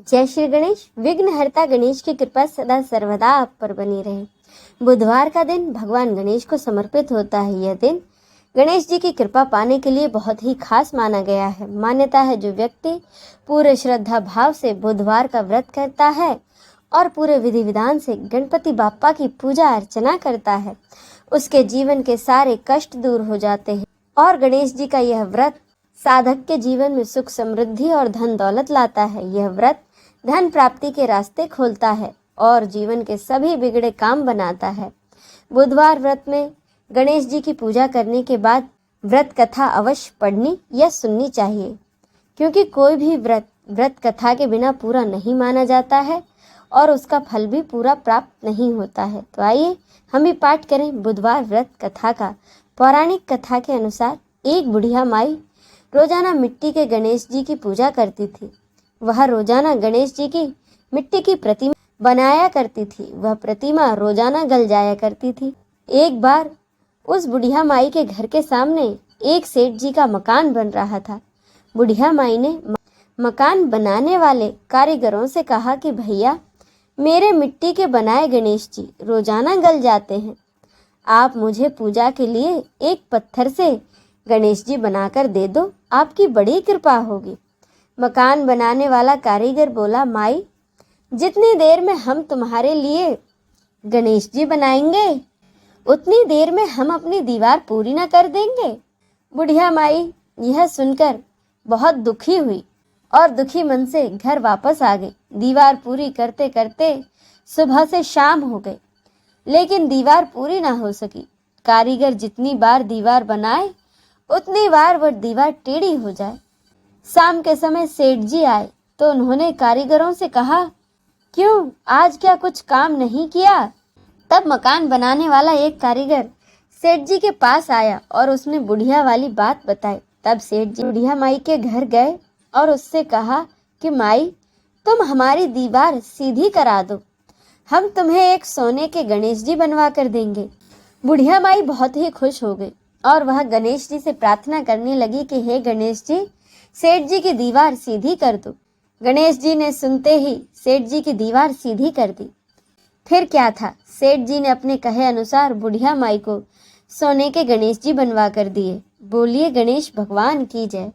जय श्री गणेश। विघ्नहर्ता गणेश की कृपा सदा सर्वदा आप पर बनी रहे। बुधवार का दिन भगवान गणेश को समर्पित होता है। यह दिन गणेश जी की कृपा पाने के लिए बहुत ही खास माना गया है। मान्यता है जो व्यक्ति पूरे श्रद्धा भाव से बुधवार का व्रत करता है और पूरे विधि विधान से गणपति बाप्पा की पूजा अर्चना करता है, उसके जीवन के सारे कष्ट दूर हो जाते हैं। और गणेश जी का यह व्रत साधक के जीवन में सुख समृद्धि और धन दौलत लाता है। यह व्रत धन प्राप्ति के रास्ते खोलता है और जीवन के सभी बिगड़े काम बनाता है। बुधवार व्रत में गणेश जी की पूजा करने के बाद व्रत कथा अवश्य पढ़नी या सुननी चाहिए, क्योंकि कोई भी व्रत कथा के बिना पूरा नहीं माना जाता है और उसका फल भी पूरा प्राप्त नहीं होता है। तो आइए हम भी पाठ करें बुधवार व्रत कथा का। पौराणिक कथा के अनुसार एक बुढ़िया माई रोजाना मिट्टी के गणेश जी की पूजा करती थी। वह रोजाना गणेश जी की मिट्टी की प्रतिमा बनाया करती थी। वह प्रतिमा रोजाना गल जाया करती थी। एक बार उस बुढ़िया माई के घर के सामने एक सेठ जी का मकान बन रहा था। बुढ़िया माई ने मकान बनाने वाले कारीगरों से कहा कि भैया, मेरे मिट्टी के बनाए गणेश जी रोजाना गल जाते हैं, आप मुझे पूजा के लिए एक पत्थर से गणेश जी बनाकर दे दो, आपकी बड़ी कृपा होगी। मकान बनाने वाला कारीगर बोला, माई, जितनी देर में हम तुम्हारे लिए गणेश जी बनाएंगे उतनी देर में हम अपनी दीवार पूरी न कर देंगे। बुढ़िया माई यह सुनकर बहुत दुखी हुई और दुखी मन से घर वापस आ गई। दीवार पूरी करते करते सुबह से शाम हो गई, लेकिन दीवार पूरी ना हो सकी। कारीगर जितनी बार दीवार बनाए उतनी बार वह दीवार टेढ़ी हो जाए। शाम के समय सेठ जी आए तो उन्होंने कारीगरों से कहा, क्यों आज क्या कुछ काम नहीं किया? तब मकान बनाने वाला एक कारीगर सेठ जी के पास आया और उसने बुढ़िया वाली बात बताई। तब सेठ जी बुढ़िया माई के घर गए और उससे कहा कि माई, तुम हमारी दीवार सीधी करा दो, हम तुम्हें एक सोने के गणेश जी बनवा कर देंगे। बुढ़िया माई बहुत ही खुश हो गई और वह गणेश जी से प्रार्थना करने लगी कि हे गणेश जी, सेठ जी की दीवार सीधी कर दो। गणेश जी ने सुनते ही सेठ जी की दीवार सीधी कर दी। फिर क्या था, सेठ जी ने अपने कहे अनुसार बुढ़िया माई को सोने के गणेश जी बनवा कर दिए। बोलिए गणेश भगवान की जय।